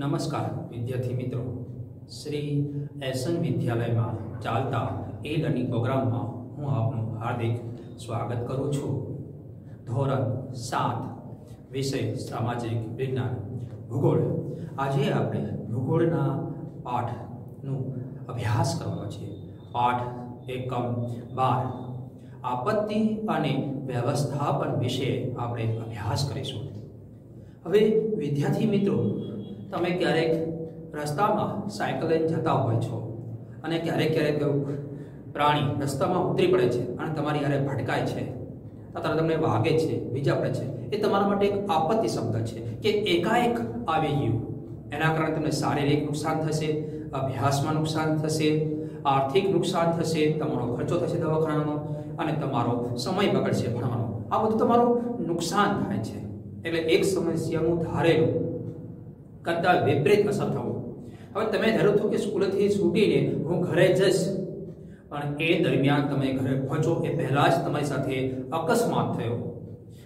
नमस्कार विद्यार्थी मित्रों, श्री एसन विद्यालय में चालता ए लर्निंग प्रोग्राम में हूँ आपनु हार्दिक स्वागत करूँ छूँ। धोरण 7 विषय सामाजिक विज्ञान भूगोल। आज आपणे भूगोलना पाठनु अभ्यास करवानो छे। पाठ एकम 12 आपत्ति अने व्यवस्थापन विषय आपणे अभ्यास करीशुं। हवे विद्यार्थी मित्रों, तमे क्यारेक रस्तामां सायकल लईने जता होय छो अने क्यारेक क्यारेक प्राणी रस्तामां उतरी पड़े छे अने तमारी हारे भटकाय छे अथवा तमने वागे छे, बीजा पड़े छे। ए तमारा माटे एक आपत्ति शब्द छे के एकाएक आवी गयुं। एना कारणे तमने शारीरिक नुकसान थशे, अभ्यासमां नुकसान थशे, आर्थिक नुकसान थशे, तमारो खर्चो थशे दवाखानानो अने तमारो समय बगड़शे भणવાનો। आ बधुं तमारुं नुकसान थाय छे। એટલે એક સમસ્યાનું ધારેલું કરતા વિપરીત અસર થવું। હવે તમે ધારો છો કે સ્કૂલેથી છૂટીને હું ઘરે જઈશ, પણ એ દરમિયાન તમે ઘરે પહોંચો એ પહેલા જ તમારી સાથે અકસ્માત થયો।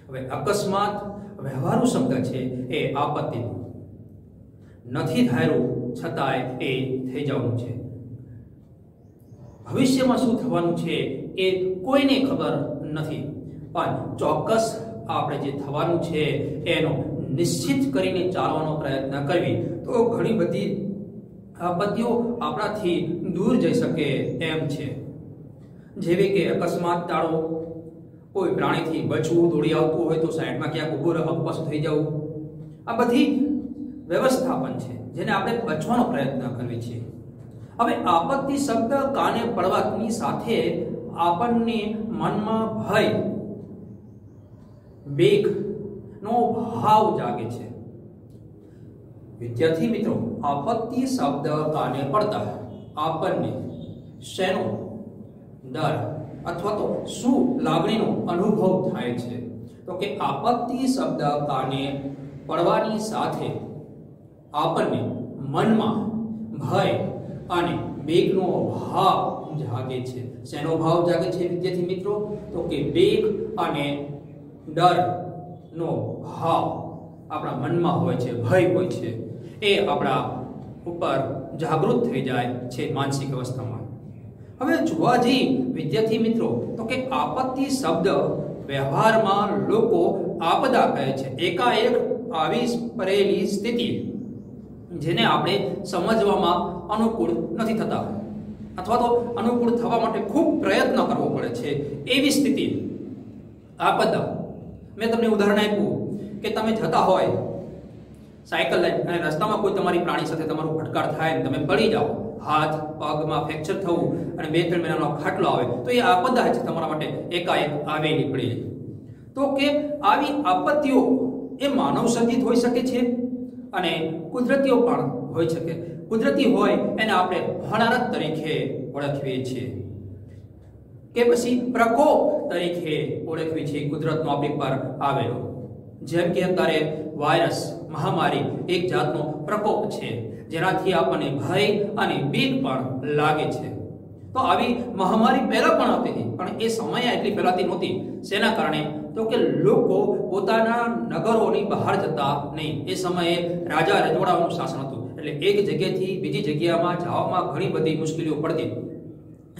હવે અકસ્માત વ્યવહારુ શબ્દ છે, એ આપત્તિનું નથી ધાર્યું છતાંય એ થઈ જવાનું છે। ભવિષ્યમાં શું થવાનું છે એ કોઈને ખબર નથી, પણ ચોક્કસ આપણે જે થવાનું છે એનો નિશ્ચિત કરીને ચાલવાનો પ્રયત્ન કરવી તો ઘણી બધી આપત્તિઓ આપણાથી દૂર જઈ શકે એમ છે। જેવી કે અકસ્માત ટાળો, કોઈ પ્રાણીથી બચવું, દોડી આવતું હોય તો સાઈડમાં ક્યાંક ઊભું રહો, પાછું થઈ જવું, આ બધી વ્યવસ્થાપન છે જેને આપણે બચવાનો પ્રયત્ન કરવી છે। હવે આપત્તિ શબ્દ કાને પડવાની સાથે આપણને મનમાં ભય, बेग नो भाव जागे छे। विद्यार्थी मित्रों, आपत्ति शब्द काने पड़ता आपने शेनो डर अथवा तो शू लागणीनो अनुभव थाय छे। तो के आपत्ति शब्द काने पड़वानी साथे आपने मनमा भय अने बेगनो भाव जागे छे। शेनो भाव जागे छे विद्यार्थी मित्रों? तो के बेग अने डर नो भाव अपना मन में होय छे, भय होय छे, ए अपना ऊपर जागृत थई जाय छे मानसिक अवस्था में। हवे जोवा जी विद्यार्थी मित्रों, तो के आपत्ति शब्द व्यवहार में लोको आपदा कहे छे। एकाएक आवी पड़ेली स्थिति जेने आपणे समजवामां अनुकूल नथी थता अथवा तो अनुकूल थवा माटे खूब प्रयत्न करवो पड़े छे, एवी स्थिति आपदा। मैं तमने उदाहरण आप्युं के तमे जता होय साइकल लईने अने रस्तामां कोई तमारी प्राणी साथे तमारो भटकार थाय अने तमे पड़ी जाओ, हाथ पगमां फ्रेक्चर थवुं अने 2-3 महीनानो खाटलो आवे तो ए आपदा छे तमारा माटे एकाएक आवेली पड़ी। तो के आवी आपत्तिओ ए मानव सर्जित होई शके छे अने कुदरतीओ पण होई शके। कुदरती होय एने आपणे होनारत तरीके ओळखीए छीए के पछी प्रकोप तरीके ओळखवी छे। कुदरतनो आपणी पर आवेलो, जेम के अत्यारे वायरस महामारी एक जातनो प्रकोप छे जेनाथी आपणे भय अने बीक पण लागे छे। तो आवी महामारी पहेला पण आवती हती, पण ए समये એટલી ફેલાતી નહોતી। શેના કારણે? તો કે લોકો પોતાના નગરોની બહાર જતા નહીં। એ સમયે રાજા રજવાડાઓનું શાસન હતું, એટલે એક જગ્યાએથી બીજી જગ્યામાં જવામાં ઘણી બધી મુશ્કેલીઓ પડતી।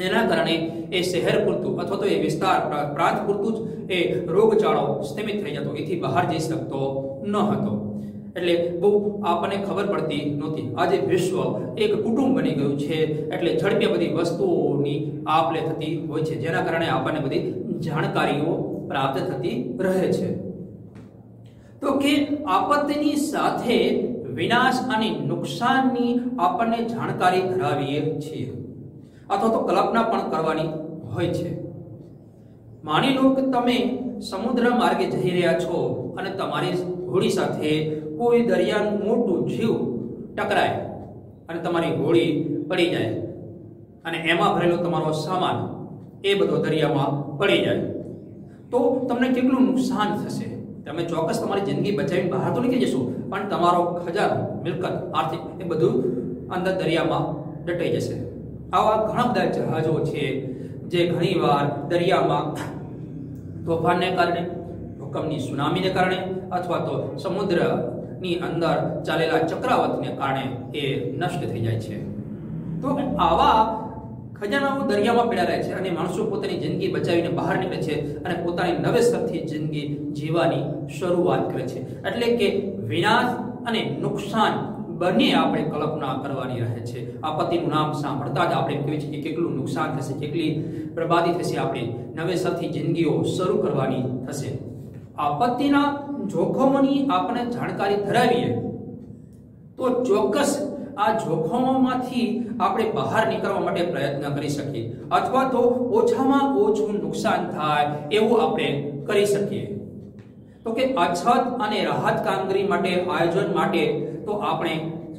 એના કારણે એ શહેર પૂરતું અથવા તો એ વિસ્તાર પ્રાંત પૂરતું જ એ રોગચાળો સ્થિમિત થઈ જતો, એથી બહાર જઈ શકતો ન હતો। એટલે બહુ આપણને ખબર પડતી નહોતી। આજે વિશ્વ એક કુટુંબ બની ગયું છે, એટલે ઝડપે બધી વસ્તુઓની આપ-લે થતી હોય છે, જેના કારણે આપણને બધી જાણકારીઓ પ્રાપ્ત થતી રહે છે। તો કે આપત્તિની સાથે વિનાશ અને નુકસાનની આપણને જાણકારી ધરાવીએ છીએ अथवा तो कल्पना पण करवानी होय छे। मानी लो कि तमे समुद्र मार्गे जई रह्या छो अने तमारी होड़ी साथे कोई दरियानुं मोटुं जीव टकराय अने तमारी होड़ी पड़ी जाय अने एमां भरेलो तमारो सामान ए बधो दरियामां पड़ी जाय तो तमने केटલું नुकसान थशे। तमे ચોક્કસ તમારી જિંદગી બચાવીને બહાર તો નીકળી જશો, પણ તમારો ખજાનો, મિલકત, આર્થિક એ બધું અંદર દરિયામાં દટાઈ જશે। आवा घणा बधा जहाजो छे जे घणीवार दरियामां तोफानने कारणे, भूकंपनी सुनामीने कारणे अथवा तो समुद्र ની અંદર ચાલેલા ચક્રાવતને કારણે એ નષ્ટ થઈ જાય છે. તો આવા ખજાનાઓ દરિયામાં પડ્યા રહે છે અને માણસો પોતાની જિંદગી બચાવીને બહાર નીકળે છે અને પોતાની નવેસરથી જિંદગી જીવવાની શરૂઆત કરે છે. એટલે કે વિનાશ અને નુકસાન બંને આપણે કલ્પના કરવાની રહે છે. આપત્તિનું નામ સાંભળતા જ આપણે કહીએ છીએ કે કેટલું નુકસાન થશે, કેટલી બરબાદી થશે, આપણે નવેસરથી જિંદગીઓ શરૂ કરવાની થશે. આપત્તિના જોખમોની આપણે જાણકારી ધરાવીએ તો ચોક્કસ આ જોખમોમાંથી આપણે બહાર નીકળવા માટે પ્રયત્ન કરી શકીએ અથવા તો ઓછામાં ઓછું નુકસાન થાય એવું આપણે કરી શકીએ. તો કે અછત અને રાહત કામગીરી માટે આયોજન માટે તો આપણે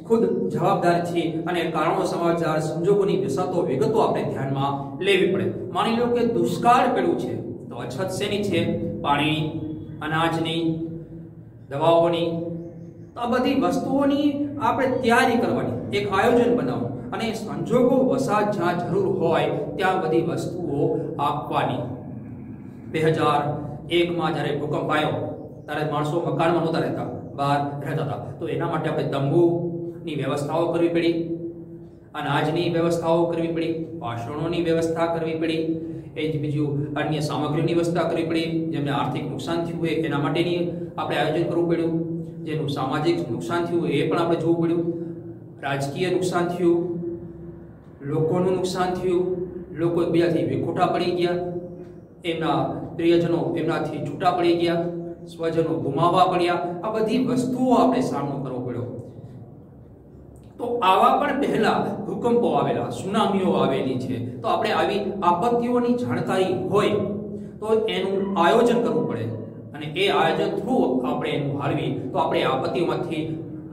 ખુદ જવાબદાર છીએ અને કારણો સમાચાર સંજોગોની વિગતો આપણે ધ્યાનમાં લેવી પડે. માની લો કે દુષ્કાળ પડ્યું છે તો અછત શેની છે? પાણી, અનાજની, દવાઓની. આ બધી વસ્તુઓની આપણે તૈયારી કરવાની, એક આયોજન બનાવવું અને સંજોગો વસાત જ્યાં જરૂર હોય ત્યાં બધી વસ્તુઓ આપવાની. 2001માં જ્યારે ભૂકંપ આવ્યો ત્યારે માણસો મકાનમાં નહોતા રહેતા, બહાર રહેતા હતા. તો એના માટે આપણે તંબુની વ્યવસ્થાઓ કરવી પડી, અનાજની વ્યવસ્થાઓ કરવી પડી, વાસણોની વ્યવસ્થા કરવી પડી, એ જ બીજું અન્ય સામગ્રીની વ્યવસ્થા કરવી પડી. જેમને આર્થિક નુકસાન થયું હોય એના માટેની આપણે આયોજન કરવું પડ્યું. જેનું સામાજિક નુકસાન થયું એ પણ આપણે જોવું પડ્યું. રાજકીય નુકસાન થયું, લોકોનું નુકસાન થયું, લોકો એકબીજાથી વિખોટા પડી ગયા, એમના પ્રિયજનો એમનાથી છૂટા પડી ગયા, સ્વજનો ગુમાવવા પડ્યા. આ બધી વસ્તુઓ આપણે સામનો કરવો પડ્યો. તો આવા પણ પહેલા ભૂકંપો આવેલા, સુનામીઓ આવેલી છે. તો આપણે આવી આપત્તિઓની જાણકારી હોય તો એનું આયોજન કરવું પડે અને એ આયોજન થ્રુ આપણે એનું હાલવી તો આપણે આપત્તિઓમાંથી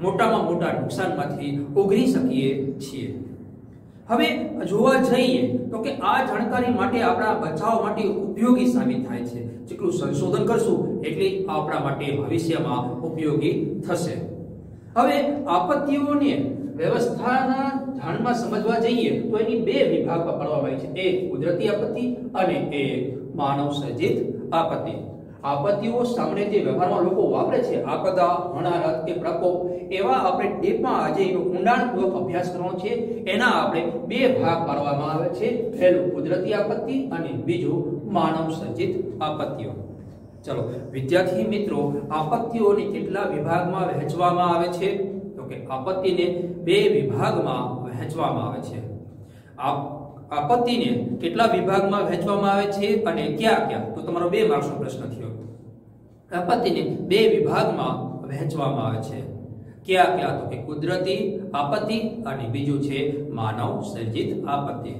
મોટામાં મોટા નુકસાનમાંથી ઉગરી શકીએ છીએ. હવે જોવા જઈએ તો કે આ જાણકારી માટે આપણા બચાવ માટે ઉપયોગી સાબિત થાય છે. જેટલું સંશોધન કરશું એટલી આપણા માટે ભવિષ્યમાં ઉપયોગી થશે. હવે આપત્તિઓને વ્યવસ્થાના ધ્યાનમાં સમજવા જઈએ તો એની બે વિભાગમાં પાડવામાં આવી છે. એક કુદરતી આપત્તિ અને એક માનવ સર્જિત આપત્તિ. આપત્તિઓ સામાન્ય રીતે વ્યવહારમાં લોકો વાપરે છે આપદા, હોનારત કે પ્રકોપ, એવા આપણે ડીપમાં આજે એનો ઊંડાણપૂર્વક અભ્યાસ કરવાનો છે. એના આપણે બે ભાગ પાડવામાં આવે છે. પહેલું કુદરતી આપત્તિ અને બીજું માનવ સર્જિત આપત્તિઓ. ચલો વિદ્યાર્થી મિત્રો, આપત્તિઓને કેટલા વિભાગમાં વહેંચવામાં આવે છે? તો કે આપત્તિને બે વિભાગમાં વહેંચવામાં આવે છે. આપત્તિને કેટલા વિભાગમાં વહેંચવામાં આવે છે અને ક્યાં ક્યાં? તો તમારો 2 માર્ક્સનો પ્રશ્ન થયો. આપત્તિને બે વિભાગમાં વહેંચવામાં આવે છે. ક્યાં ક્યાં? તો કે કુદરતી આપત્તિ અને બીજું છે માનવ સર્જિત આપત્તિ.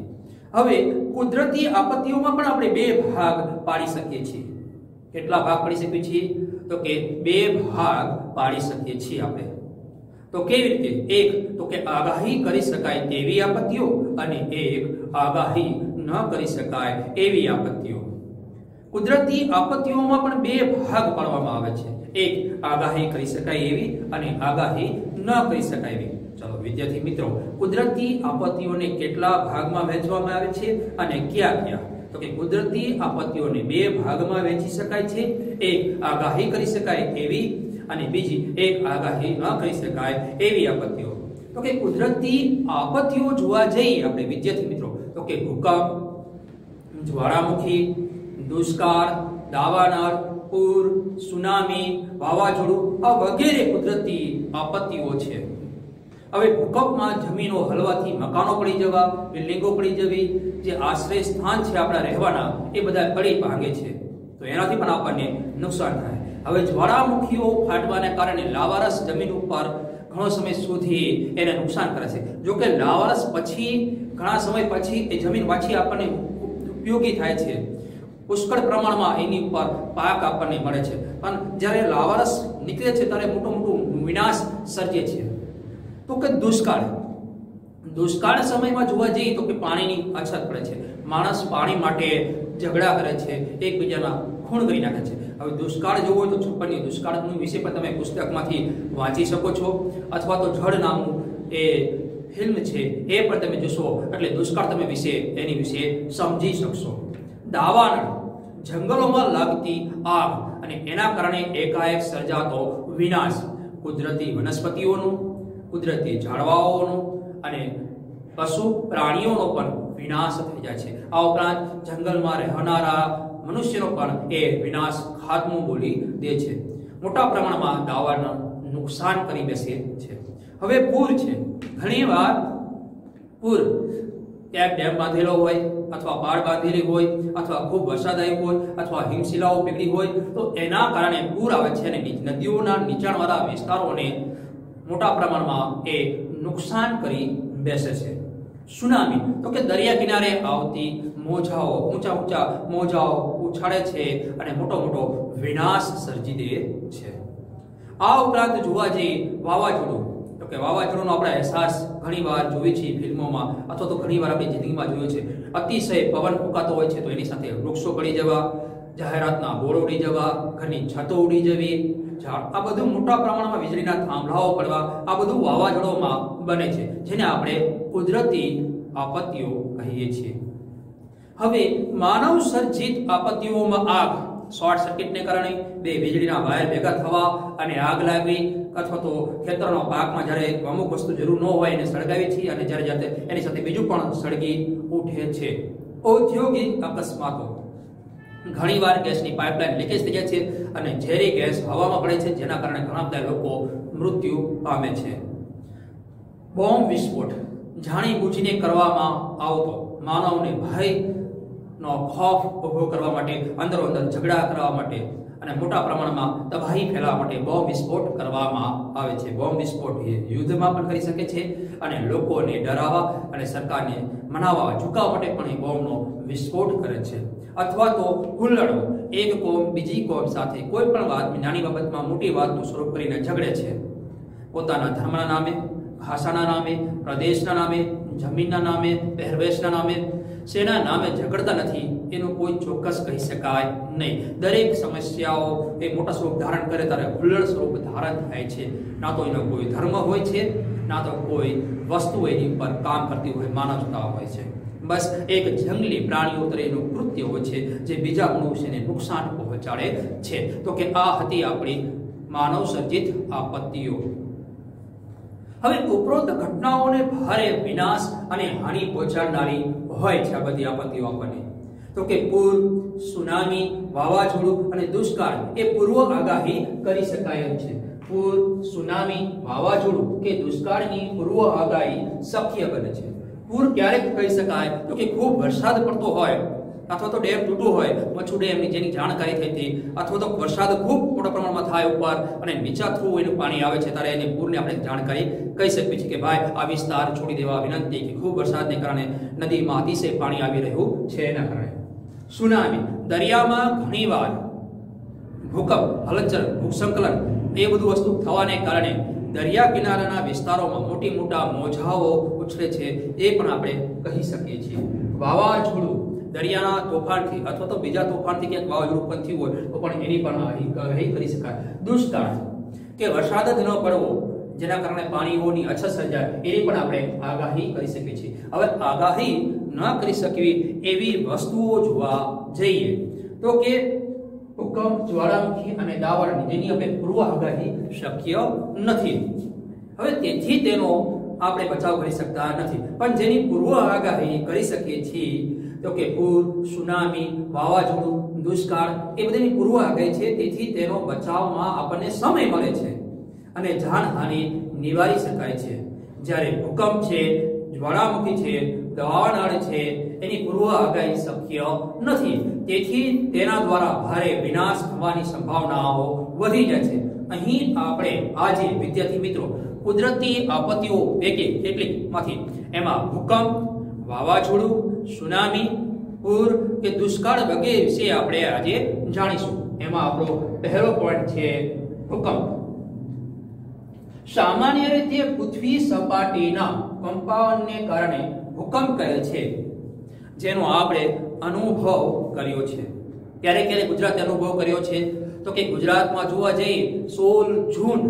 હવે કુદરતી આપત્તિઓમાં પણ આપણે બે ભાગ પાડી શકીએ છીએ. કેટલા ભાગ પાડી શકીએ છીએ? તો કે બે ભાગ પાડી શકીએ છીએ આપણે. તો કેવી રીતે? એક તો કે આગાહી કરી શકાય તેવી આપત્તિઓ અને એક આગાહી ન કરી શકાય એવી આપત્તિઓ. કુદરતી આપત્તિઓમાં પણ બે ભાગ પાડવામાં આવે છે. એક આગાહી કરી શકાય એવી અને આગાહી ન કરી શકાય એવી. ચલો વિદ્યાર્થી મિત્રો, કુદરતી આપત્તિઓને કેટલા ભાગમાં વહેંચવામાં આવે છે અને ક્યાં ક્યાં? તો કે કુદરતી આપત્તિઓને બે ભાગમાં વહેંચી શકાય છે. એક આગાહી કરી શકાય એવી અને બીજી એક આગાહી ન કરી શકાય એવી આપત્તિઓ. તો કે કુદરતી આપત્તિઓ જોવા જઈએ આપણે વિદ્યાર્થી મિત્રો તો કે ભૂકંપ, જ્વાળામુખી, દુષ્કાળ, દાવાનળ, પૂર, સુનામી, વાવાઝોડું આ વગેરે કુદરતી આપત્તિઓ છે. હવે ભૂકંપમાં જમીનો હલવાથી મકાનો પડી જવા, બિલ્ડિંગો પડી જવી, જે આશ્રય સ્થાન છે આપણા રહેવાના એ બધા પડી ભાંગે છે. તો એનાથી પણ આપણને નુકસાન થાય. હવે જ્વાળામુખીઓ ફાટવાને કારણે લાવારસ જમીન ઉપર ઘણો સમય સુધી એને નુકસાન કરે છે. જો કે લાવારસ પછી ઘણા સમય પછી એ જમીન પાછી આપણને ઉપયોગી થાય છે. પુષ્કળ પ્રમાણમાં એની ઉપર પાક આપણને મળે છે. પણ જ્યારે લાવારસ નીકળે છે ત્યારે મોટો વિનાશ સર્જે છે. તો કે દુષ્કાળ સમયમાં જોવા જઈએ તો કે પાણીની અછત પડે છે. માણસ પાણી માટે ઝઘડા કરે છે, એકબીજાના ખૂણ કરી નાખે છે. હવે દુષ્કાળ જોવો હોય તો 56 દુષ્કાળનું વિશે પણ તમે પુસ્તકમાંથી વાંચી શકો છો અથવા તો જળ નામનું એ ફિલ્મ છે એ પણ તમે જોશો એટલે દુષ્કાળ તમે એની વિશે સમજી શકશો. દાવાનળ, જંગલોમાં લાગતી આગ અને એના કારણે એકાએક સર્જાતો વિનાશ. કુદરતી વનસ્પતિઓનું, કુદરતી ઝાડવાઓનું અને પશુ પ્રાણીઓનો પણ વિનાશ થઈ જાય છે. આ ઉપરાંત જંગલમાં રહેનારા મનુષ્યનો પણ એ વિનાશ ખાતમું બોલી દે છે. મોટા પ્રમાણમાં દાવાળનું નુકસાન કરી બેસે છે. હવે પૂર છે. ઘણીવાર પૂર ક્યાંક ડેમ બાંધેલો હોય અથવા બાળ બાંધેલી હોય અથવા ખૂબ વરસાદ આવ્યો હોય અથવા હિમશિલાઓ પીગળી હોય તો એના કારણે પૂર આવે છે અને નદીઓના નીચાણવાળા વિસ્તારોને મોટા પ્રમાણમાં એ નુકસાન કરી બેસે છે. સુનામી તો કે દરિયા કિનારે આવતી મોજાઓ, ઊંચા ઊંચા મોજાઓ ઉછાળે છે અને મોટો મોટો વિનાશ સર્જી દે છે. આ ઉપરાંત જોવા જઈએ વાવાઝોડું, તો કે વાવાઝોડાનો આપણે અહેસાસ ઘણીવાર જોઈએ છીએ ફિલ્મોમાં અથવા તો ઘણીવાર આપણી જિંદગીમાં જોયો છે. અતિશય પવન ફૂંકાતો હોય છે તો એની સાથે વૃક્ષો પડી જવા, જાહેરાતના બોર્ડ ઉડી જવા, ઘરની છતો ઉડી જવી, આ બધું મોટા પ્રમાણમાં વીજળીના થાંભલાઓ પડવા, આ બધું વાવાઝોડામાં બને છે, જેને આપણે કુદરતી આપત્તિઓ કહીએ છીએ. હવે માનવ સર્જિત આપત્તિઓમાં આગ, શોર્ટ સર્કિટને કારણે બે વીજળીના વાયર ભેગા થવા અને આગ લાગવી, અથવા તો ખેતરના પાકમાં જ્યારે અમુક વસ્તુ જરૂર ન હોય એને સળગાવી છે અને જ્યારે એની સાથે બીજું પણ સળગી ઉઠે છે. ઔદ્યોગિક અકસ્માતો, ઘણીવાર ગેસની પાઇપલાઇન લીકેજ થઈ જાય છે અને ઝેરી ગેસ હવામાં પડે છે, જેના કારણે ઘણા બધા લોકો મૃત્યુ પામે છે. બોમ્બ વિસ્ફોટ, જાણી બૂજીને કરવામાં આવતો માનવને ભયનો ખોફ ઉભો કરવા માટે, અંદરો અંદર ઝઘડા કરવા માટે અને મોટા પ્રમાણમાં તબાહી ફેલાવવા માટે બોમ્બ વિસ્ફોટ કરવામાં આવે છે. બોમ્બ વિસ્ફોટ યુદ્ધમાં પણ કરી શકે છે અને લોકોને ડરાવવા અને સરકારને મનાવવા, ઝુકાવવા માટે પણ એ બોમ્બનો વિસ્ફોટ કરે છે. અથવા તો હુલ્લડો, એક કોમ બીજી કોમ સાથે કોઈ પણ વાત, નાની બાબતમાં મોટી વાતનું સ્વરૂપ કરીને ઝઘડે છે. પોતાના ધર્મના નામે, ભાષાના નામે, પ્રદેશના નામે, જમીનના નામે, પહેરવેશના નામે, શેના નામે ઝઘડતા નથી એનું કોઈ ચોક્કસ કહી શકાય નહીં. દરેક સમસ્યાઓ એ મોટા સ્વરૂપ ધારણ કરે ત્યારે હુલ્લડ સ્વરૂપ ધારણ થાય છે. ના તો એનો કોઈ ધર્મ હોય છે, ના તો કોઈ વસ્તુ એની ઉપર કામ કરતી હોય, માનવતા હોય છે. બસ એક જંગલી પ્રાણીઓ તરીકેનું કૃત્ય હોય છે જે બીજા મનુષ્યને નુકસાન પહોંચાડે છે. તો કે આ હતી આપણી માનવ સર્જિત આપત્તિઓ. હવે ઉપરોક્ત ઘટનાઓને ભારે વિનાશ અને હાનિ પહોંચાડનારી હોય છે આ બધી આપત્તિઓ આપણને. તો કે પૂર, સુનામી, વાવાઝોડું અને દુષ્કાળ એ પૂર્વ આગાહી કરી શકાય એમ છે. પૂર, સુનામી, વાવાઝોડું કે દુષ્કાળની પૂર્વ આગાહી શક્ય બને છે. પૂર ક્યારેક કહી શકાય તો કે ખૂબ વરસાદ પડતો હોય અથવા તો ડેમ તૂટો હોય, મચ્છુ ડેમની જેની જાણકારી થઈ હતી, અથવા તો વરસાદ ખૂબ મોટા પ્રમાણમાં થાય ઉપર અને નીચા થ્રુ એનું પાણી આવે છે ત્યારે એને પૂરને આપણે જાણકારી કહી શકીએ છીએ કે ભાઈ આ વિસ્તાર છોડી દેવા વિનંતી, કે ખૂબ વરસાદને કારણે નદીમાં અતિશય પાણી આવી રહ્યું છે એના કારણે. સુનામી, દરિયામાં ઘણીવાર ભૂકંપ, હલનચલન, ભૂસ્ખલન એ બધું વસ્તુ થવાને કારણે દરિયા કિનારાના વિસ્તારોમાં મોટા મોજાઓ ઉછળે છે, એ પણ આપણે કહી શકીએ છીએ. વાવાઝોડું, દરિયાના તોફાનથી અથવા તો બીજા તોફાનથી ક્યાંક વાવાઝોડું ઉત્પન્ન થયું હોય તો પણ એની પણ આગાહી કરી શકાય. દુષ્કાળ કે વરસાદ જ ન પડવો જેના કારણે પાણીઓની અછત સર્જાય એની પણ આપણે આગાહી કરી શકીએ છીએ. હવે આગાહી ન કરી શકવી એવી વસ્તુઓ જોવા જઈએ તો કે ભૂકંપ, જ્વાળામુખી અને દાવાળની જેની આપણે પૂર્વ આગાહી શક્ય નથી. હવે તેથી તેનો આપણે બચાવ કરી શકતા નથી, પણ જેની પૂર્વ આગાહી કરી શકીએ છીએ તો કે પૂર, સુનામી, વાવાઝોડું, દુષ્કાળ એ બધાની પૂર્વ આગાહી છે. તેથી તેનો બચાવમાં આપણને સમય મળે છે અને જાનહાનિ નિવારી શકાય છે. જ્યારે ભૂકંપ છે, જ્વાળામુખી છે, દાવાનળ છે એની પૂર્વ આગાહી શક્ય નથી. તેથી તેના દ્વારા ભારે વિનાશ થવાની સંભાવનાઓ વધી જાય છે. અહીં આપણે આજે વિદ્યાર્થી મિત્રો કુદરતી આપત્તિઓ પૈકી કેટલીકમાંથી એમાં ભૂકંપ, વાવાઝોડું, સુનામી, પૂર કે દુષ્કાળ વગેરે વિશે આપણે આજે જાણીશું. એમાં આપણો પહેલો પોઈન્ટ છે ભૂકંપ. સામાન્ય રીતે પૃથ્વી સપાટીના કંપાવનને કારણે ભૂકંપ કહે છે, જેનો આપણે અનુભવ કર્યો છે. ક્યારે ગુજરાતે અનુભવ કર્યો છે તો કે ગુજરાતમાં જોવા જઈએ 16 જૂન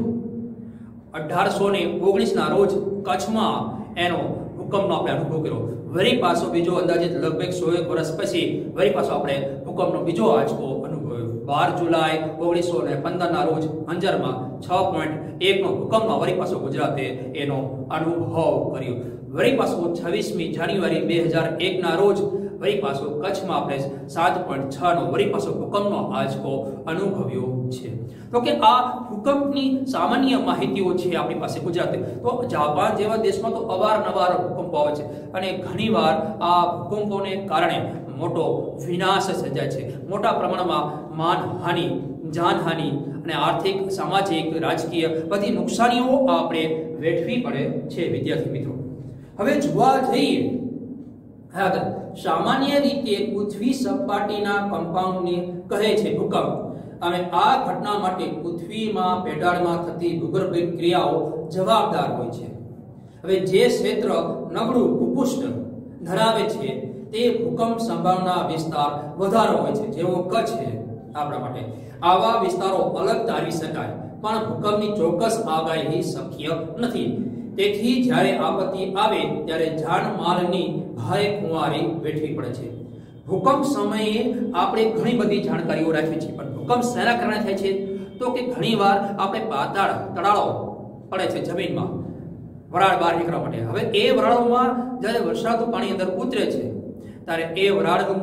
1819 ના રોજ કચ્છમાં એનો ભૂકંપનો આપણે અનુભવ કર્યો. વળી પાછો બીજો અંદાજિત લગભગ 100 વર્ષ પછી વળી પાછો આપણે ભૂકંપનો બીજો આંચકો અનુભવ્યો 12 જુલાઈ 1915 ના રોજ અંજારમાં 6.1 નો ભૂકંપમાં વળી પાછો ગુજરાતે એનો અનુભવ કર્યો. વળી પાછો 26મી જાન્યુઆરી 2001 ના રોજ વળી પાછો કચ્છમાં આપણે 7.6 નો વળી પાછો ભૂકંપનો આંચકો અનુભવ્યો છે. તો કે આ ભૂકંપની સામાન્ય માહિતીઓ છે આપણી પાસે ગુજરાતે. તો જાપાન જેવા દેશમાં તો અવારનવાર ભૂકંપો આવે છે અને ઘણીવાર આ ભૂકંપોને કારણે મોટો વિનાશ સર્જાય છે. મોટા પ્રમાણમાં માનહાનિ, જાનહાનિ અને આર્થિક, સામાજિક, રાજકીય બધી નુકસાનીઓ આપણે વેઠવી પડે છે વિદ્યાર્થી મિત્રો. હવે જોવા જઈએ આગળ, સામાન્ય રીતે પૃથ્વી સપાટીના કંપાઉંડને કહે છે ભૂકંપ. અને આ ઘટના માટે પૃથ્વીમાં પેટાળમાં થતી ભૂગર્ભિક ક્રિયાઓ જવાબદાર હોય છે. હવે જે ક્ષેત્ર નબળું ભૂપૃષ્ઠ ધરાવે છે તે ભૂકંપ સંભાવના વિસ્તાર વધારે હોય છે, જેવો કચ્છ છે આપણા માટે. આવા વિસ્તારો અલગ તારવી શકાય, પણ ભૂકંપની ચોક્કસ આગાહી શક્ય નથી. તેથી જ્યારે આપત્તિ આવે ત્યારે જાનમાલની ભારે ખુવારી વેઠવી પડે છે. ભૂકંપ સમયે આપણે ઘણી બધી જાણકારીઓ રાખવી છે, પણ ભૂકંપ શેના કારણે થાય છે? તો કે ઘણીવાર આપણે પાતાળ તળાવો પડે છે જમીનમાં વરાળ બહાર નીકળવા માટે. હવે એ વરાળોમાં જ્યારે વરસાદનું પાણી અંદર ઉતરે છે ત્યારે એ વરાળનું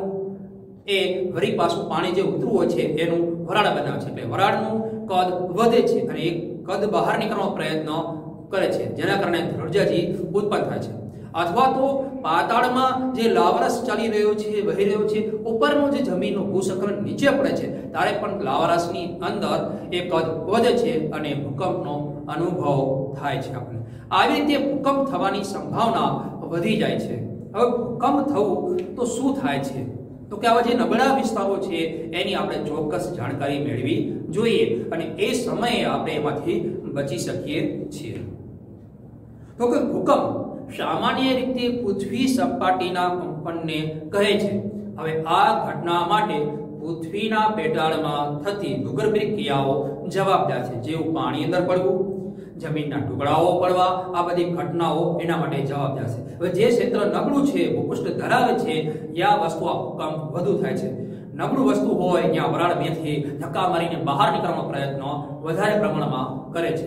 એ વળી પાછું પાણી જે ઉતરવું હોય છે એનું વરાળ બનાવે છે. એટલે વરાળનું કદ વધે છે અને એ કદ બહાર નીકળવાનો પ્રયત્ન કરે છે, જેના કારણે ધ્રુજાજી ઉત્પન્ન થાય છે. અથવા તો પાતાળમાં જે લાવારસ ચાલી રહ્યો છે, વહી રહ્યો છે, ઉપરનું જે જમીનનું ભૂસ્ખલન નીચે પડે છે ત્યારે પણ લાવારસની અંદર એ કદ વધે છે અને ભૂકંપનો અનુભવ થાય છે આપણને. આવી રીતે ભૂકંપ થવાની સંભાવના વધી જાય છે. હવે ભૂકંપ થવું તો શું થાય છે? તો કે આવા જે નબળા વિસ્તારો છે એની આપણે ચોક્કસ જાણકારી મેળવી જોઈએ અને એ સમયે આપણે એમાંથી બચી શકીએ છીએ. તો કે ભૂકંપ સામાન્ય રીતે પૃથ્વી સપાટીના કંપનને કહે છે. હવે આ ઘટના માટે પૃથ્વીના પેટાળમાં થતી ભૂગર્ભિક ક્રિયાઓ જવાબદાર છે, જેવું પાણી અંદર પડવું, જમીનના ટુકડાઓ પડવા, આ બધી ઘટનાઓ એના માટે જવાબદાર છે. હવે જે ક્ષેત્ર નબળું છે, ભૂપૃષ્ઠ ધરાવે છે, ત્યાં વસ્તુ આ ભૂકંપ વધુ થાય છે. નબળું વસ્તુ હોય ત્યાં વરાળ બેથી ધક્કા મારીને બહાર નીકળવાનો પ્રયત્ન વધારે પ્રમાણમાં કરે છે.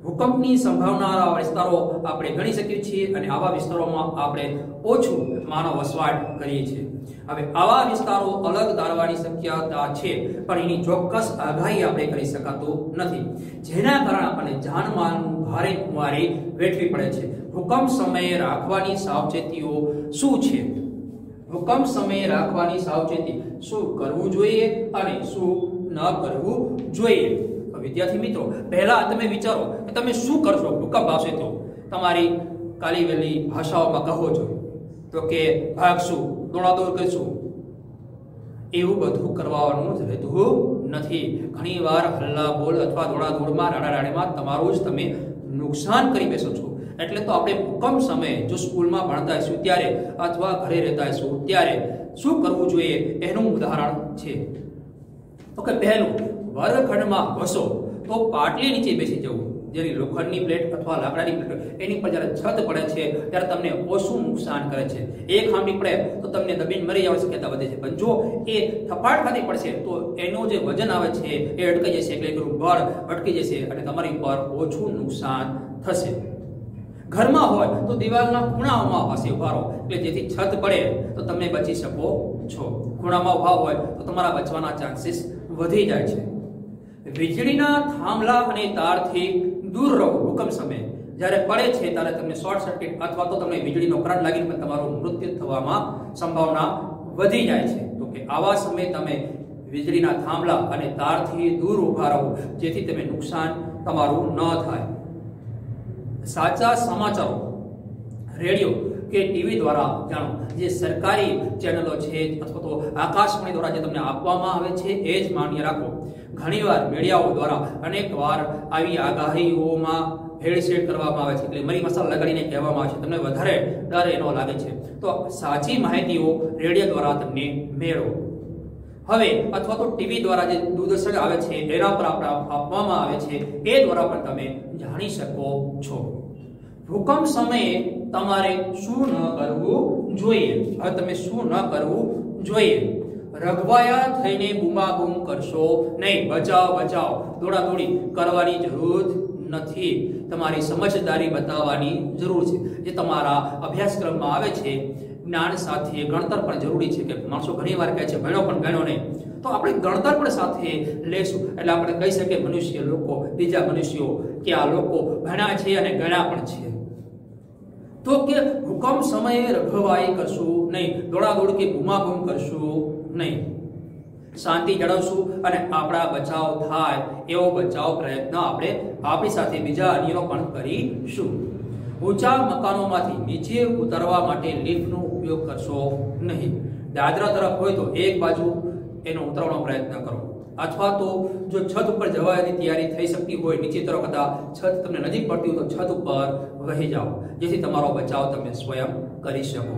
ભૂકંપની સંભાવના વિસ્તારો આપણે ગણી શકીએ છીએ અને આવા વિસ્તારોમાં આપણે ઓછું માનવ વસવાટ કરીએ છીએ. હવે આવા વિસ્તારો અલગ તારવાની શક્યતા છે, પણ એની ચોક્કસ આગાહી આપણે કરી શકાતું નથી, જેના કારણે આપણને જાનમાલનું ભારે ખુવારી વેઠવી પડે છે. ભૂકંપ સમયે રાખવાની સાવચેતીઓ શું છે? ભૂકંપ સમયે રાખવાની સાવચેતી શું કરવું જોઈએ અને શું ન કરવું જોઈએ? વિદ્યાર્થી મિત્રો, પહેલા તમે વિચારો કે તમે શું કરશો ભૂકંપ આવશે તો. તમારી કાલીવેલી ભાષાઓમાં કહો છો તો કે ભાગશું, દોડાદોડ કરશું, એવું બધું કરવાનું જ રહેતું નથી. ઘણીવાર હલ્લા બોલ અથવા દોડાદોડમાં, રાડારાડીમાં તમારું જ તમે નુકસાન કરી બેસો છો. એટલે તો આપણે ભૂકંપ સમયે જો સ્કૂલમાં ભણતા હશું ત્યારે અથવા ઘરે રહેતા હશું ત્યારે શું કરવું જોઈએ એનું ઉદાહરણ છે. તો કે પહેલું, વર્ગખંડમાં બસો તો પાટલી નીચે બેસી જવું. જેની લોખંડની પ્લેટ અથવા લાકડાની પ્લેટ એની પર જ્યારે છત પડે છે ત્યારે તમને ઓછું નુકસાન કરે છે. એક ખાંભી પડે તો તમને દબીને મરી જવાની શક્યતા વધે છે, પણ જો એ થપાટ ખાતી પડશે તો એનું જે વજન આવે છે એ અટકાઈ જશે, એટલે એનું બળ અટકી જશે અને તમારી પર ઓછું નુકસાન થશે. ઘરમાં હોય તો દિવાલના ખૂણાઓમાં પાસે ઉભા રહો, એટલે જેથી છત પડે તો તમે બચી શકો છો. ખૂણામાં ઉભા હોય તો તમારા બચવાના ચાન્સીસ વધી જાય છે. વીજળીના થાંભલા અને તારથી દૂર રહો. ભૂકંપ સમયે જ્યારે પડે છે ત્યારે તમને શોર્ટ સર્કિટ અથવા તો તમને વીજળીનો કરંટ લાગીને પણ તમારું મૃત્યુ થવામાં સંભાવના વધી જાય છે. તો કે આવા સમયે તમે વીજળીના થાંભલા અને તારથી દૂર ઉભા રહો, જેથી તમે નુકસાન તમારું ન થાય. સાચા સમાચારો રેડિયો કે ટીવી દ્વારા જાણો. જે સરકારી ચેનલો છે અથવા તો આકાશવાણી દ્વારા જે તમને આપવામાં આવે છે એ જ માન્ય રાખો. ઘણીવાર મીડિયાઓ દ્વારા અનેકવાર આવી આગાહીઓમાં ભેળસેળ કરવામાં આવે છે, એટલે મરી મસાલા લગાડીને કહેવામાં આવે છે, તમને વધારે ડર એનો લાગે છે. તો સાચી માહિતીઓ રેડિયો દ્વારા તમને મેળવો. હવે અથવા તો ટીવી દ્વારા જે દૂરદર્શન આવે છે એના પર આપવામાં આવે છે એ દ્વારા પણ તમે જાણી શકો છો. ભૂકંપ સમયે તમારે શું ન કરવું જોઈએ? હવે તમે શું ન કરવું જોઈએ? રઘવાયા થઈને બૂમાબૂમ કરશો નહીં, બચાવ બચાવ દોડાદોડી કરવાની જરૂર નથી, તમારી સમજદારી બતાવવાની જરૂર છે. જે તમારા અભ્યાસક્રમમાં આવે છે જ્ઞાન સાથે ગણતર પણ જરૂરી છે કે માણસો ઘણીવાર કહે છે ભણ્યો પણ ગણ્યો નહીં, તો આપણે ગણતર પણ સાથે લેશું એટલે આપણે કહી શકીએ મનુષ્ય લોકો બીજા મનુષ્યો કે આ લોકો ભણ્યા છે અને ગણ્યા પણ છે. તો કે હુકમ સમયે રઘવાઈ કરશું નહીં, દોડાદોડ કે બૂમાબૂમ કરશું નહીં, શાંતિ જાળવશું અને આપણા બચાવ થાય એવો બચાવ પ્રયત્ન આપણે આપણી સાથે બીજા અન્યનો પણ કરીશું. ઊંચા મકાનોમાંથી નીચે ઉતરવા માટે લિફ્ટનો ઉપયોગ કરશો નહીં. દાદરા તરફ હોય તો એક બાજુ એનો ઉતરવાનો પ્રયત્ન કરો, અથવા તો જો છત ઉપર જવાની તૈયારી થઈ શકતી હોય નીચે તરફ કરતા છત તમને નજીક પડતી હોય તો છત ઉપર વહી જાઓ, જેથી તમારો બચાવ તમે સ્વયં કરી શકો.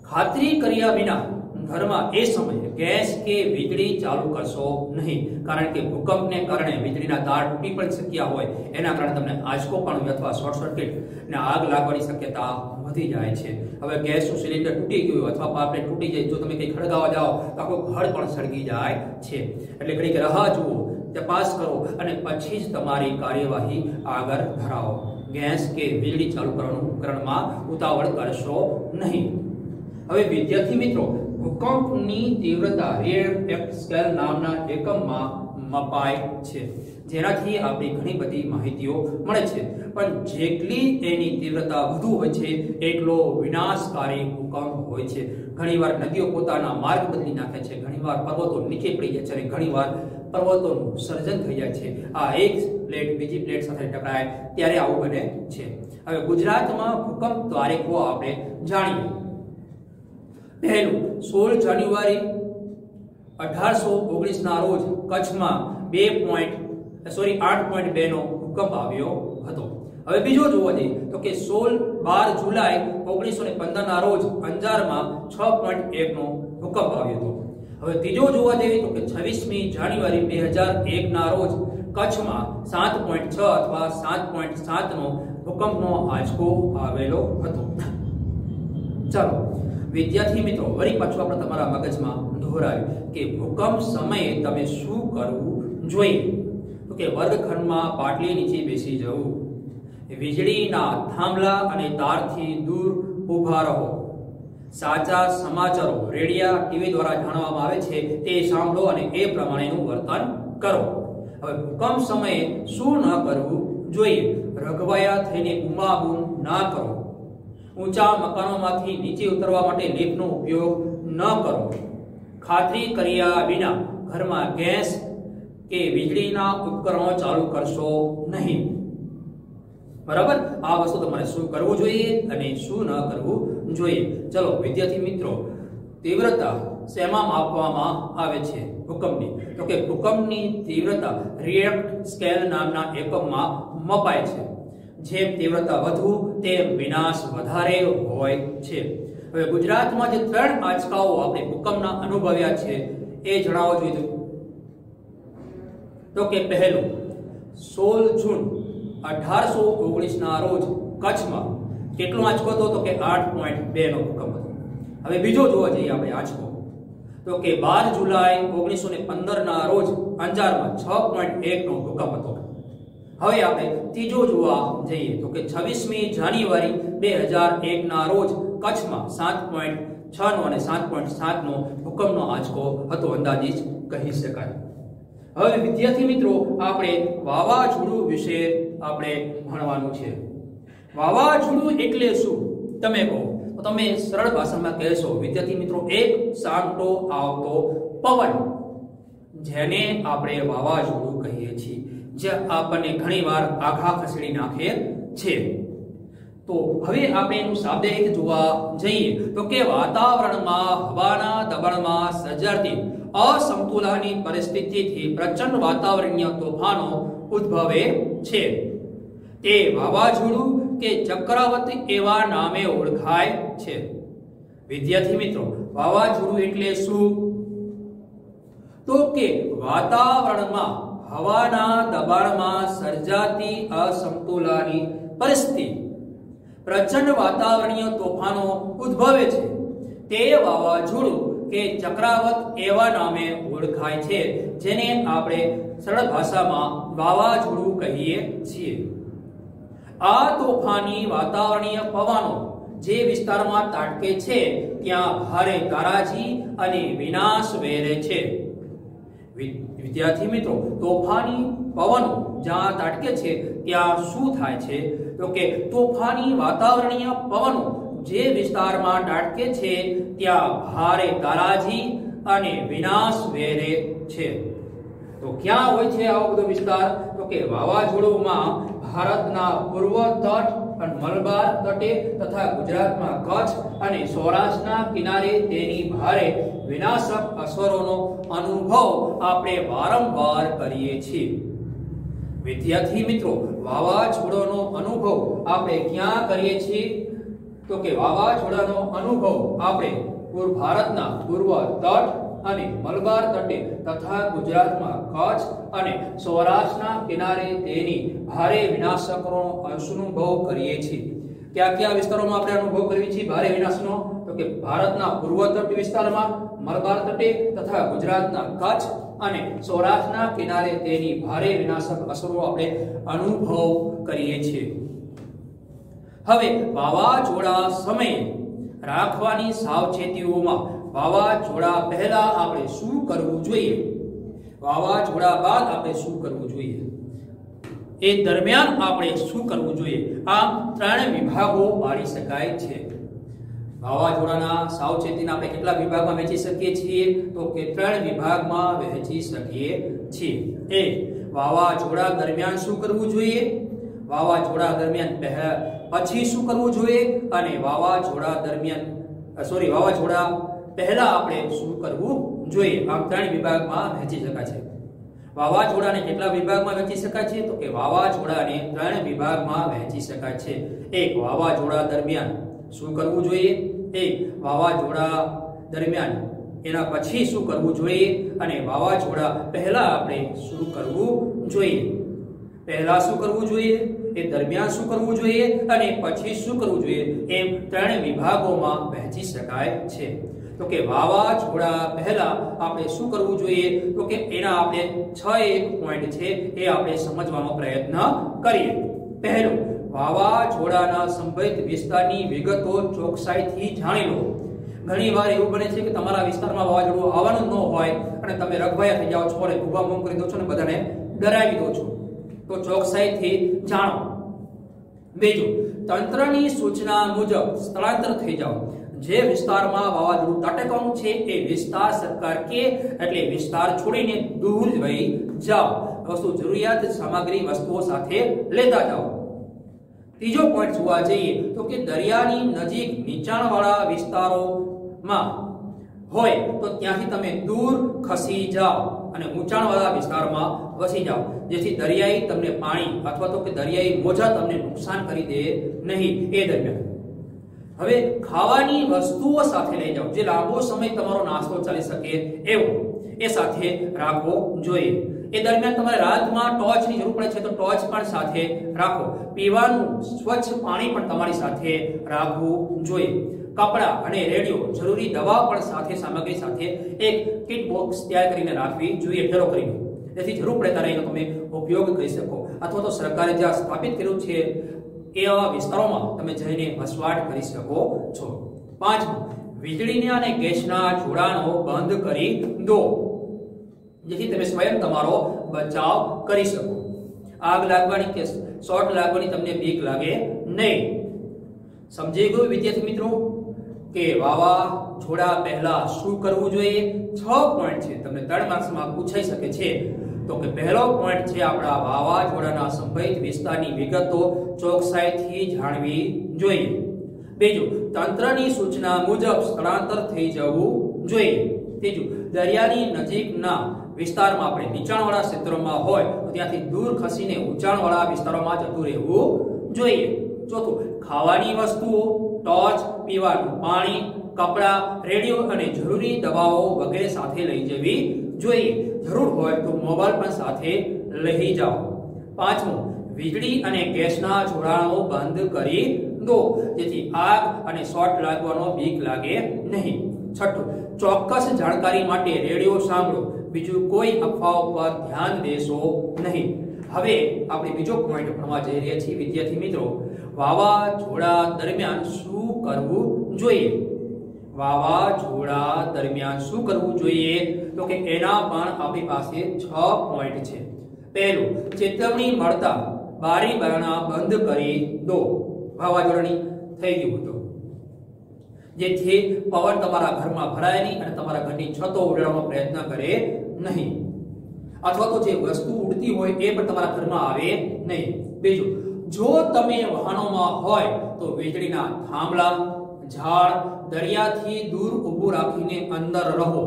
ખાતરી કર્યા વિના ઘરમાં એ સમયે ગેસ કે વીજળી ચાલુ કરશો નહીં, કારણ કે ભૂકંપને કારણે વીજળીના તાર તૂટી પણ શક્યા હોય, એના કારણે તમને આંચકો પણ અથવા શોર્ટ સર્કિટ ને આગ લાગવાની શક્યતા વધી જાય છે. હવે ગેસનું સિલિન્ડર તૂટી ગયું અથવા પાઇપલાઇન તૂટી જાય, જો તમે કંઈ ખળગાવવા જાઓ તો આખું ઘર પણ સળગી જાય છે. એટલે ઘડીક રાહ જુઓ, તપાસ કરો અને પછી જ તમારી કાર્યવાહી આગળ ધરાવો. ગેસ કે વીજળી ચાલુ કરવાનું ઉપકરણમાં ઉતાવળ કરશો નહીં. હવે વિદ્યાર્થી મિત્રો, ભૂકંપની તીવ્રતા રિએક્ટર સ્કેલ નામના એકમમાં મપાય છે, જેનાથી આપણી ઘણી બધી માહિતીઓ મળે છે. પણ જેટલી એની તીવ્રતા વધુ હોય છે એટલો વિનાશકારી ભૂકંપ હોય છે. ઘણીવાર નદીઓ પોતાના માર્ગ બદલી નાખે છે, ઘણીવાર પર્વતો નીચે પડી જાય છે અને ઘણીવાર પર્વતોનું સર્જન થઈ જાય છે. આ એક પ્લેટ બીજી પ્લેટ સાથે ટકરાય ત્યારે આવું બને છે. હવે ગુજરાતમાં ભૂકંપ તારીખો આપણે જાણીએ. પહેલું 16 જાન્યુઆરી 1819 ના રોજ કચ્છમાં 8.2 નો ભૂકંપ આવ્યો હતો. હવે બીજો જોવો જઈએ તો કે 12 જુલાઈ 1915 ના રોજ અંજારમાં 6.1 નો ભૂકંપ આવ્યો હતો. હવે ત્રીજો જોવા જઈએ તો કે 26મી જાન્યુઆરી 2001 ના રોજ કચ્છમાં 7.6 અથવા 7.7 નો ભૂકંપનો આંચકો આવેલો હતો. ચાલો વિદ્યાર્થી મિત્રો, વળી પાછું આપણે તમારા મગજમાં દોહરાવ્યું કે ભૂકંપ સમયે તમે શું કરવું જોઈએ. તો કે વર્ગખંડમાં પાટલી નીચે બેસી જવું, વીજળીના થાંભલા અને તારથી દૂર ઊભા રહો, સાચા સમાચારો રેડિયા ટીવી દ્વારા જાણવામાં આવે છે તે સાંભળો અને એ પ્રમાણેનું વર્તન કરો. હવે ભૂકંપ સમયે શું ન કરવું જોઈએ. રઘવાયા થઈને બૂમાબૂમ ના કરો, ઊંચા મકાનોમાંથી નીચે ઉતરવા માટે લિફ્ટનો ઉપયોગ ન કરો, ખાતરી કર્યા વિના ઘરમાં ગેસ કે વીજળીના ઉપકરણો ચાલુ કરશો નહીં. બરાબર, આ વસ્તુ તમારે શું કરવું જોઈએ અને શું ન કરવું જોઈએ. ચલો વિદ્યાર્થી મિત્રો, તીવ્રતા શેમાં માપવામાં આવે છે ભૂકંપની? તો કે ભૂકંપની તીવ્રતા રિએક્ટર સ્કેલ નામના એકમમાં મપાય છે. જેમ તીવ્રતા વધુ તેમ વિનાશ વધારે હોય છે. હવે ગુજરાતમાં જે 3 આંચકાઓ આપણે ભૂકંપના અનુભવ્યા છે એ જણાવો જોઈએ. તો કે પહેલું 16 જૂન 1819 ના રોજ કચ્છમાં કેટલો આંચકો હતો? તો કે 8.2 નો ભૂકંપ હતો. હવે બીજો જોવા જઈએ આપણે આંચકો, તો કે 12 જુલાઈ 1915 ના રોજ અંજારમાં 6.1 નો ભૂકંપ હતો. હવે આપણે ત્રીજો જોવા જઈએ તો કે 26મી જાન્યુઆરી 2001 ના રોજ કચ્છમાં 7.6 નો અને 7.7 નો ભૂકંપનો આંચકો હતો, અંદાજિત કહી શકાય. હવે વિદ્યાર્થી મિત્રો, આપણે વાવાઝોડું વિશે આપણે ભણવાનું છે. વાવાઝોડું એટલે શું તમે કહો તો તમે સરળ ભાષામાં કહેશો વિદ્યાર્થી મિત્રો, એક સાંટો આવતો પવન, જેને આપણે વાવાઝોડું કહીએ છીએ, જે આપણને ઘણીવાર આઘા ખસેડી નાખે છે. તો હવે આપણે એનું શાબ્દિક જોવા જઈએ તો કે વાતાવરણમાં હવાના દબાણમાં સર્જાતી અસમતુલાની પરિસ્થિતિથી પ્રચંડ વાતાવરણીય તોફાનો ઉદ્ભવે છે. તે વાવાઝોડું કે ચક્રવાત એવા નામે ઓળખાય છે. વિદ્યાર્થી મિત્રો, વાવાઝોડું એટલે શું? તો કે વાતાવરણમાં હવાના દબાણમાં સર્જાતી અસમતુલાની પરિસ્થિતિ પ્રચંડ વાતાવરણીય તોફાનો ઉદ્ભવે છે તે વાવાઝોડું કે ચક્રાવત એવા નામે ઓળખાય છે જેને આપણે સરળ ભાષામાં વાવાઝોડું કહીએ છીએ। આ તોફાની વાતાવરણીય પવનો જે વિસ્તારમાં ત્રાટકે છે ત્યાં ભારે તારાજી અને વિનાશ વેરે છે। વિદ્યાર્થી મિત્રો, તોફાની પવનો જ્યાં ત્રાટકે છે ત્યાં શું થાય છે? તો કે તોફાની વાતાવરણીય પવનો જે વિસ્તારમાં ત્રાટકે છે ત્યાં ભારે તારાજી અને વિનાશ વેરે છે। તો ક્યાં હોય છે આવો બધો વિસ્તાર? તો કે વાવાઝોડુંમાં ભારતના પૂર્વ તટ અને મલબાર તટે તથા ગુજરાતમાં કચ્છ અને સૌરાષ્ટ્રના કિનારે તેની ભારે વિનાશક અસરોનો અનુભવ આપણે વારંવાર કરીએ છીએ। વિદ્યાર્થી મિત્રો, વાવાઝોડાનો અનુભવ આપણે ક્યાં કરીએ છીએ? તો કે વાવાઝોડાનો અનુભવ આપણે ભારતના પૂર્વ તટ અને મલબાર તટે તથા ગુજરાતમાં કચ્છ અને સૌરાષ્ટ્રના કિનારે તેની ભારે વિનાશકનો અનુભવ કરીએ છીએ। કયા કયા વિસ્તારોમાં આપણે અનુભવ કરીએ છીએ ભારે વિનાશનો? તો કે ભારતના પૂર્વ તટ વિસ્તારમાં, મલબાર તટે તથા ગુજરાતના કચ્છ અને સૌરાષ્ટ્રના કિનારે તેની ભારે વિનાશક અસરો આપણે અનુભવ કરીએ છીએ। હવે વાવાઝોડા સમયે રાખવાની સાવચેતીઓમાં વાવાઝોડા પહેલા આપણે શું કરવું જોઈએ, વાવાઝોડા બાદ આપણે શું કરવું જોઈએ, એ દરમિયાન આપણે શું કરવું જોઈએ, આ ત્રણ વિભાગો પાડી શકાય છે। વાવાઝોડાના સાવચેતીના આપણે કેટલા વિભાગમાં વહેંચી શકીએ છીએ? તો કે ત્રણ વિભાગમાં વહેંચી શકીએ છીએ। એક, વાવાઝોડા દરમિયાન શું કરવું જોઈએ, વાવાઝોડા દરમિયાન પછી શું કરવું જોઈએ, અને વાવાઝોડા પહેલા આપણે શું કરવું જોઈએ। આમ ત્રણ વિભાગમાં વહેંચી શકાય છે। વાવાઝોડાને કેટલા વિભાગમાં વહેંચી શકાય છે? તો કે વાવાઝોડાને ત્રણ વિભાગમાં વહેંચી શકાય છે। એક, વાવાઝોડા દરમિયાન શું કરવું જોઈએ, એક વાવાઝોડા દરમિયાન એના પછી શું કરવું જોઈએ, અને વાવાઝોડા પહેલા આપણે શું કરવું જોઈએ। પહેલા શું કરવું જોઈએ, એ દરમિયાન શું કરવું જોઈએ, અને પછી શું કરવું જોઈએ, એમ ત્રણ વિભાગોમાં વહેંચી શકાય છે। તો કે વાવાઝોડા પહેલા આપણે શું કરવું જોઈએ? તો કે એના આપણે 6 પોઈન્ટ છે એ આપણે સમજવાનો પ્રયત્ન કરીએ। પહેલું, વાવાઝોડાના સંભવિત વિસ્તારની વિગતો ચોકસાઈથી જાણી લો। ઘણીવાર એવું બને છે કે તમારા વિસ્તારમાં વાવાઝોડું આવવાનું ન હોય અને તમે રઘવાયા થઈ જાઓ છો અને ભૂભામૂમ કરી દો છો અને બધાને ડરાવી દો છો, તો ચોકસાઈથી જાણો। બીજું, તંત્રની સૂચના મુજબ સ્થળાંતર થઈ જાઓ। જે વિસ્તારમાં વાવાઝોડું ત્રાટકવાનું છે એ વિસ્તાર સરકાર કે એટલે વિસ્તાર છોડીને દૂર વહી જાઓ। વસ્તુ જરૂરિયાત સામગ્રી વસ્તુઓ સાથે લેતા જાઓ। ત્રીજો પોઈન્ટ જોવા જઈએ તો કે દરિયાની નજીક નીચાણવાળા વિસ્તારોમાં હોય તો ત્યાંથી તમે દૂર ખસી જાઓ અને ઊંચાણવાળા વિસ્તારમાં વસી જાઓ, જેથી દરિયાઈ તમને પાણી અથવા તો કે દરિયાઈ મોજા તમને નુકસાન કરી દે નહીં એ દરમિયાન। હવે ખાવાની વસ્તુઓ સાથે લઈ જાઓ, જે લાંબો સમય તમારો નાસ્તો ચાલી શકે એવો એ સાથે રાખવો જોઈએ। એ દરમિયાન તમારે રાતમાં ટોર્ચની જરૂર પડે છે તો ટોર્ચ પણ સાથે રાખો। પીવાનું સ્વચ્છ પાણી પણ તમારી સાથે રાખવું જોઈએ। કપડા અને રેડિયો, જરૂરી દવા પણ સાથે સામગ્રી સાથે એક કિટ બોક્સ તૈયાર કરીને રાખવી જોઈએ, ભેરો કરીને, જેથી જરૂર પડે ત્યારે એનો તમે ઉપયોગ કરી શકો, અથવા તો સરકારે જ્યાં સ્થાપિત કર્યું છે એવા વિસ્તારોમાં તમે જઈને વસવાટ કરી શકો છો। પાંચમું, વીજળીના અને ગેસના જોડાણો બંધ કરી દો, જેથી તમે સ્વયં તમારો બચાવ કરી શકો। આગ લાગવાની કે શોર્ટ લાગવાની તમને બીક લાગે નહીં। સમજી ગયું વિદ્યાર્થી મિત્રો કે વાવાઝોડા પહેલા શું કરવું જોઈએ? 6 પોઈન્ટ છે, તમને 3 માર્ક્સમાં પૂછાઈ શકે છે। તો કે પહેલો પોઈન્ટ છે આપણા વાવાઝોડાના સંભવિત વિસ્તારની વિગતો ચોકસાઈથી જાણવી જોઈએ। બીજું, તંત્રની સૂચના મુજબ સ્થળાંતર થઈ જવું જોઈએ। ત્રીજું, દરિયાની નજીકના વિસ્તારમાં આપણે નીચાણવાળા ક્ષેત્રોમાં હોય તો ત્યાંથી દૂર ખસીને ઊંચાણવાળા વિસ્તારોમાં જતું રહેવું જોઈએ। ચોથું, ખાવાની વસ્તુઓ, ટોર્ચ, પીવાનું પાણી, કપડા, રેડિયો અને જરૂરી દવાઓ વગેરે સાથે લઈ જવી જોઈએ। જરૂર હોય તો મોબાઈલ પણ સાથે લઈ જાઓ। પાંચમું, વીજળી અને ગેસના જોડાણો બંધ કરી દો, જેથી આગ અને શોર્ટ લાગવાનો બીક લાગે નહીં। છઠ્ઠું, ચોક્કસ જાણકારી માટે રેડિયો સાંભળો, બીજું કોઈ અફવાઓ પર ધ્યાન દેશો નહીં. હવે આપણે બીજો પોઈન્ટ ભણવા જઈ રહ્યા છીએ વિદ્યાર્થી મિત્રો. વાવાઝોડા દરમિયાન શું કરવું જોઈએ? વાવાઝોડા દરમિયાન શું કરવું જોઈએ? તો કે એના પણ આપણી પાસે 6 પોઈન્ટ છે. પહેલું, ચેતવણી મળતા બારી બારણા બંધ કરી દો. વાવાઝોડાની થઈ ગયું તો જેથી પવન તમારા ઘરમાં ભરાય નહીં અને તમારા ઘરની છતો ઉડાડવાનો પ્રયત્ન કરે નહીં, અથવા તો જે વસ્તુ ઉડતી હોય એ પણ તમારા ઘરમાં આવે નહીં. બીજું, જો તમે વાહનોમાં હોય તો વીજળીના થાંભલા, ઝાડ, દરિયાથી દૂર ઊભું રાખીને અંદર રહો,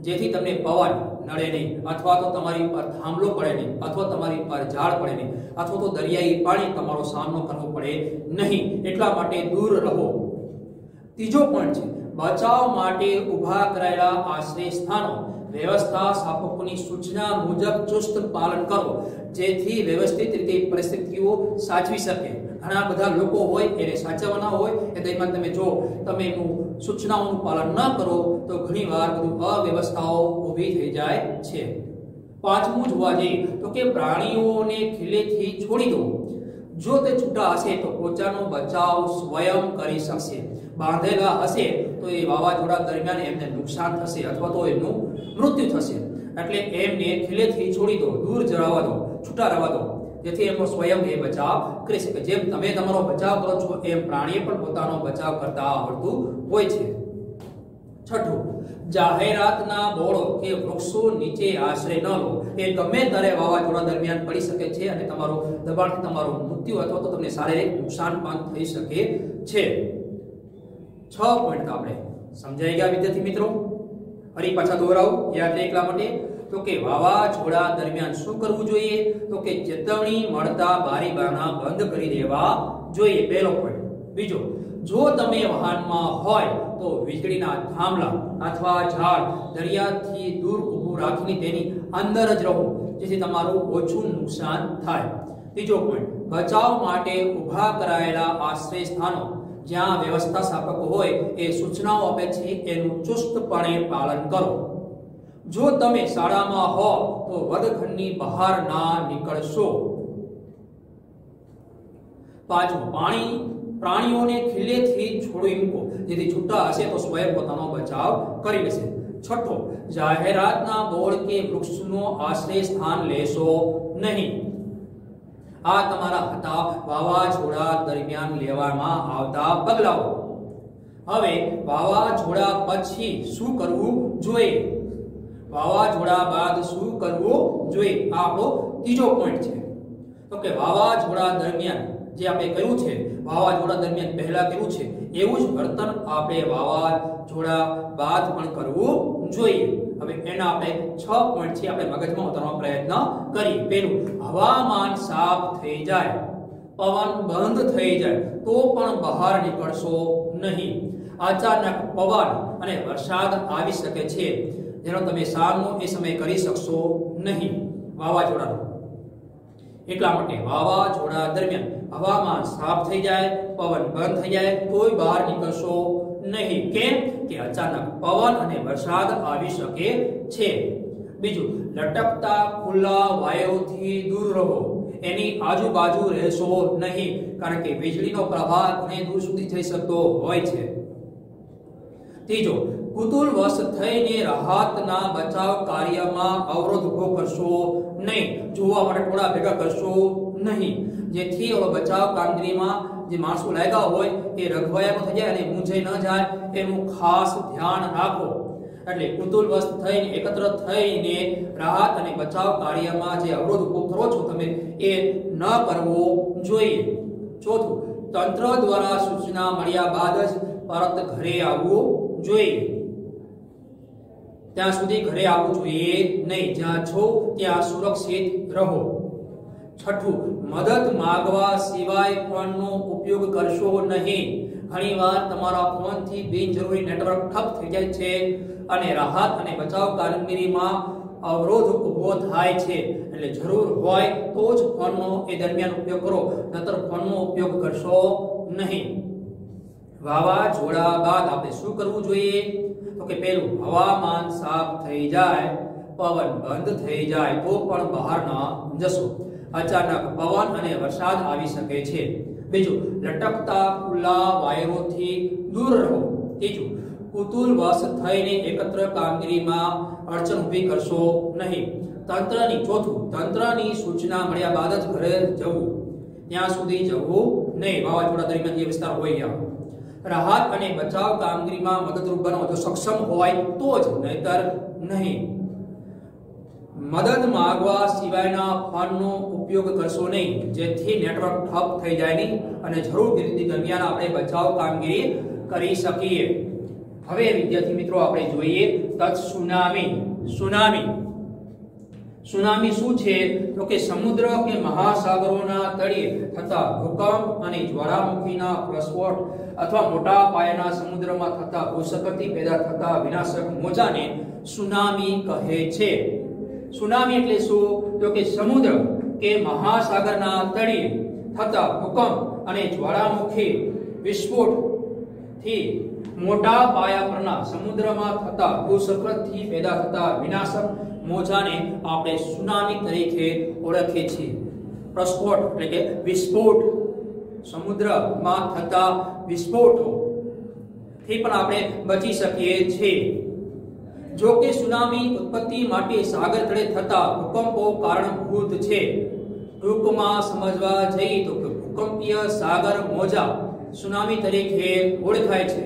જેથી તમને પવન નડે નહીં, અથવા તો તમારી પર થાંભલો પડે નહીં, અથવા તમારી પર ઝાડ પડે નહીં, અથવા તો દરિયાઈ પાણી તમારો સામનો કરવો પડે નહીં. એટલા માટે દૂર રહો. ત્રીજો પોઈન્ટ છે, બચાવ માટે ઊભા કરાયેલા આશ્રય સ્થાનો વ્યવસ્થા સ્થાપકોની સૂચના મુજબ ચુસ્ત પાલન કરો, જેથી વ્યવસ્થિત રીતે પરિસ્થિતિઓ સાચવી શકે. ઘણા બધા લોકો હોય એને સાચવવાના હોય એ દરમિયાન તમે જો તમે એનું સૂચનાઓનું પાલન ન કરો તો ઘણીવાર બધું અવ્યવસ્થાઓ ઊભી થઈ જાય છે. પાંચમું જોવા જઈએ તો કે પ્રાણીઓને ખીલેથી છોડી દો. જો તે છૂટા હશે તો પોતાનો બચાવ સ્વયં કરી શકશે. બાંધેલા હશે તો એ વાવાઝોડા દરમિયાન એમને નુકસાન થશે અથવા તો એમનું મૃત્યુ થશે. એટલે એમને ખીલેથી છોડી દો, દૂર જવા દો, છૂટા રહેવા દો, જેથી એમનો સ્વયં એ બચાવ કરી શકે. જેમ તમે તમારો બચાવ કરો છો એમ પ્રાણીએ પણ પોતાનો બચાવ કરતા આવડતું હોય છે. છઠ્ઠું, જાહેરાતના બોર્ડો કે વૃક્ષો નીચે આશ્રય ન લો. એ ગમે ત્યારે વાવાઝોડા દરમિયાન પડી શકે છે અને તમારો દબાણથી તમારું મૃત્યુ અથવા તો તમને શારીરિક નુકસાન પણ થઈ શકે છે. 6 પોઈન્ટ આપણે સમજાઈ ગયા વિદ્યાર્થી મિત્રો. ફરી પાછા દોહરાવું યાદ રહે એટલા માટે. તો કે વાવાઝોડા દરમિયાન શું કરવું જોઈએ? તો કે ચેતવણી મળતા બારી બારણા બંધ કરી દેવા જોઈએ. પહેલો પોઈન્ટ. બીજો, જો તમે વાહનમાં હોય તો વીજળીના થાંભલા અથવા ઝાડ દરિયાથી દૂર ઊભું રાખીને તેની અંદર જ રહો, જેથી તમારું ઓછું નુકસાન થાય. ત્રીજો પોઈન્ટ, બચાવ માટે ઊભા કરાયેલા આશ્રય સ્થાનો જ્યાં વ્યવસ્થા સ્થાપકો હોય એ સૂચનાઓ આપે છે એનું ચુસ્તપણે પાલન કરો. જો તમે શાળામાં હો તો વર્ગખંડની બહાર ના નીકળશો. પાંચમું, પ્રાણીઓને ખીલેથી છોડી મૂકો, જેથી છૂટા હશે તો સ્વયં પોતાનો બચાવ કરી લેશે. છઠ્ઠો, જાહેરાતના બોર્ડ કે વૃક્ષનો આશ્રય સ્થાન લેશો નહીં. આ તમારા હતા વાવાઝોડા દરમિયાન લેવામાં આવતા પગલાઓ. હવે વાવાઝોડા પછી શું કરવું જોઈએ? વાવાઝોડા બાદ શું કરવું જોઈએ? આ આપણો ત્રીજો પોઈન્ટ છે. તો કે વાવાઝોડા દરમિયાન જે આપણે કર્યું છે, વાવાઝોડા દરમિયાન પહેલા કર્યું છે એવું જ વર્તન આપણે વાવાઝોડા બાદ પણ કરવું જોઈએ. હવે એના આપણે 6 પોઈન્ટ છે આપણે મગજમાં ઉતારવાનો પ્રયત્ન કરીએ. પહેલું, હવામાન સાફ થઈ જાય, પવન બંધ થઈ જાય તો પણ બહાર નીકળશો નહીં. અચાનક પવન અને વરસાદ આવી શકે છે જેનો તમે સામનો એ સમય કરી શકશો નહીં વાવાઝોડાનો. એટલા માટે વાવાઝોડા દરમિયાન હવામાન સાફ થઈ જાય, પવન બંધ થઈ જાય તોય બહાર નીકળશો નહીં. કેમ કે અચાનક પવન અને વરસાદ આવી શકે છે. બીજું, લટકતા ખુલ્લા વાયુઓથી દૂર રહો, એની આજુબાજુ રહેશો નહીં, કારણ કે વીજળીનો પ્રવાહ ઘણી દૂર સુધી જઈ શકતો હોય છે. ત્રીજો, કુતુહલવશ થઈને રાહતના બચાવ કાર્યમાં અવરોધ ઉભો કરશો નહીં, જોવા માટે ટોળા ભેગા કરશો નહીં, જેથી બચાવ કામગીરીમાં જે માણસો લાગ્યા હોય એ રઘવાયા ન થઈ જાય અને મૂંઝાઈ ન જાય એનું ખાસ ધ્યાન રાખો. એટલે કુતુહલવશ થઈને એકત્ર થઈને રાહત અને બચાવ કાર્યમાં જે અવરોધ ઉભો કરો છો તમે એ ન કરવો જોઈએ. ચોથું, તંત્ર દ્વારા સૂચના મળ્યા બાદ જ પરત ઘરે આવવું જોઈએ. ત્યાં સુધી ઘરે આવવું જોઈએ નહીં. જ્યાં છો ત્યાં સુરક્ષિત રહો. છઠ્ઠું, મદદ માંગવા સિવાય ફોનનો ઉપયોગ કરશો નહીં. ઘણીવાર તમારા ફોનથી બિનજરૂરી નેટવર્ક ઠપ થઈ જાય છે અને રાહત અને બચાવ કામગીરીમાં અવરોધ ઊભો થાય છે. એટલે જરૂર હોય તો જ ફોનનો એ દરમિયાન ઉપયોગ કરો, નહીતર ફોનનો ઉપયોગ કરશો નહીં. વાવાઝોડા બાદ આપણે શું કરવું જોઈએ? તો કે પહેલું હવામાન સાફ થઈ જાય, પવન બંધ થઈ જાય તો પણ બહાર ન જશો. અચાનક પવન અને વરસાદ આવી શકે છે. બીજું, લટકતા ખુલ્લા વાયરોથી દૂર રહો. ત્રીજું, કુતુહલવશ થઈને એકત્ર કામગીરીમાં અડચણ ઊભી કરશો નહીં. ચોથું, તંત્રની સૂચના મળ્યા બાદ જ ઘરે જવું, ત્યાં સુધી જવું નહીં. વાવાઝોડા દરમિયાન જે વિસ્તાર હોય રાહત અને બચાવ કામગીરીમાં મદદરૂપ બનો જો સક્ષમ હોય તો જ, નહીતર નહીં. મદદ માંગવા સિવાયના ફોનનો ઉપયોગ કરશો નહીં, જેથી નેટવર્ક ઠપ થઈ જાય નહીં અને જરૂર દરમિયાન આપણે બચાવ કામગીરી કરી શકીએ. હવે વિદ્યાર્થી મિત્રો આપણે જોઈએ સુનામી. સુનામી શું છે? તો કે સમુદ્ર કે મહાસાગરોના તળિયે થતા ભૂકંપ અને જ્વાળામુખીના પ્રસ્ફોટ અથવા મોટા પાયાના સમુદ્રમાં થતા ભૂસ્ખલનથી પેદા થતા વિનાશક મોજાને સુનામી કહે છે. સુનામી એટલે શું? તો કે સમુદ્ર કે મહાસાગરના તળિયે થતા ભૂકંપ અને જ્વાળામુખી વિસ્ફોટથી મોટા પાયા પરના સમુદ્રમાં થતા ભૂસ્ખલનથી પેદા થતા વિનાશક મોજાને આપણે સુનામી તરીકે ઓળખીએ છીએ. પ્રસ્ફોટ એટલે કે વિસ્ફોટ, સમુદ્રમાં થતા વિસ્ફોટો થી પણ આપણે બચી શકીએ છીએ. જો કે સુનામી ઉત્પત્તિ માટે સાગર તળે થતા ભૂકંપો કારણભૂત છે. ટૂંકમાં સમજવા જઈએ તો ભૂકંપીય સાગર મોજા સુનામી તરીકે ઓળખાય છે.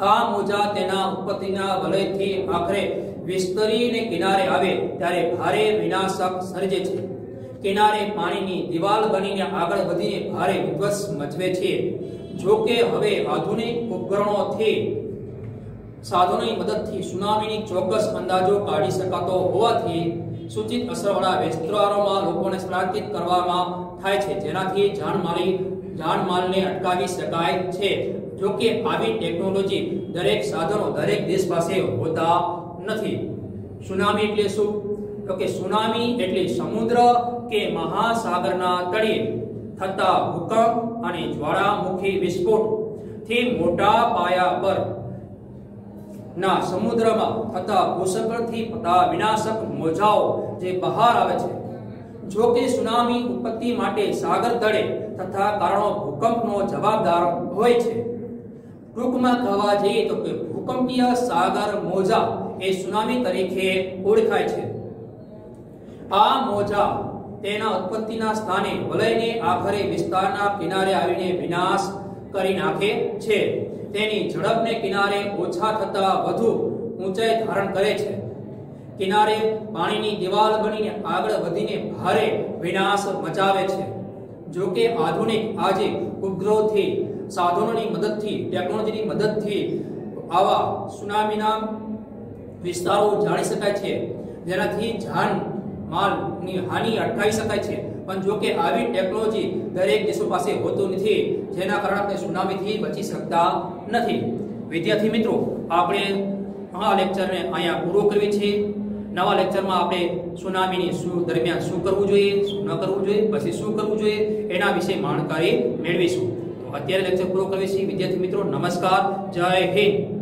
આ મોજા તેના ઉત્પત્તિના વલયથી આખરે વિસ્તરીને કિનારે આવે ત્યારે ભારે વિનાશક સર્જે છે. કિનારે પાણીની દિવાલ બનીને આગળ વધીને ભારે વિધ્વંસ મચવે છે. જો કે હવે આધુનિક ઉપકરણોથી સાધનોની મદદથી સુનામીની ચોક્કસ અંદાજો કાઢી શકાતો હોવાથી સૂચિત અસરવાળા વિસ્તારોમાં લોકોને સ્થળાંતરિત કરવામાં થાય છે, જેનાથી જાનમાલને અટકાવી શકાય છે. જો કે આવી ટેકનોલોજી દરેક સાધનો દરેક દેશ પાસે હોતા નથી. સુનામી એટલે શું? તો કે સુનામી એટલે સમુદ્ર કે મહાસાગરના તળિયે થતા ભૂકંપ અને જ્વાળામુખી વિસ્ફોટ થી મોટા પાયા પર ના સમુદ્રમાં થતા ભૂસ્ખલનથી થતા વિનાશક મોજાઓ જે બહાર આવે છે. જો કે સુનામી ઉત્પત્તિ માટે સાગર તળે તથા કારણો ભૂકંપનો જવાબદાર હોય છે. ટૂંકમાં કહેવા જઈએ તો કે ભૂકંપીય સાગર મોજા એ સુનામી તરીકે ઓળખાય છે. આ મોજા તેના ઉત્પત્તિના સ્થાને વલયને આખરે વિસ્તારના કિનારે આવીને વિનાશ કરી નાખે છે. તેની ઝડપને કિનારે ઓછા થતા વધુ ઊંચાઈ ધારણ કરે છે. કિનારે પાણીની દિવાલ બનીને આગળ વધીને ભારે વિનાશ મચાવે છે. જો કે આધુનિક આજે ઉપગ્રહોથી સાધનોની મદદથી ટેકનોલોજીની મદદથી આવા સુનામીના વિસ્તારો જાણી શકાય છે, જેનાથી જાનમાલની હાનિ અટકાવી શકાય છે. પણ જો કે આવી ટેકનોલોજી દરેક દેશો પાસે હોતું નથી, જેના કારણે આપણે સુનામીથી બચી શકતા નથી. વિદ્યાર્થી મિત્રો, આપણે આ લેક્ચરને અહીંયા પૂરો કરીએ છીએ. નવા લેક્ચરમાં આપણે સુનામીની દરમિયાન શું કરવું જોઈએ, શું ન કરવું જોઈએ, પછી શું કરવું જોઈએ એના વિશે જાણકારી મેળવીશું. તો અત્યારે લેક્ચર પૂરો કરીએ છીએ. વિદ્યાર્થી મિત્રો, નમસ્કાર, જય હિન્દ.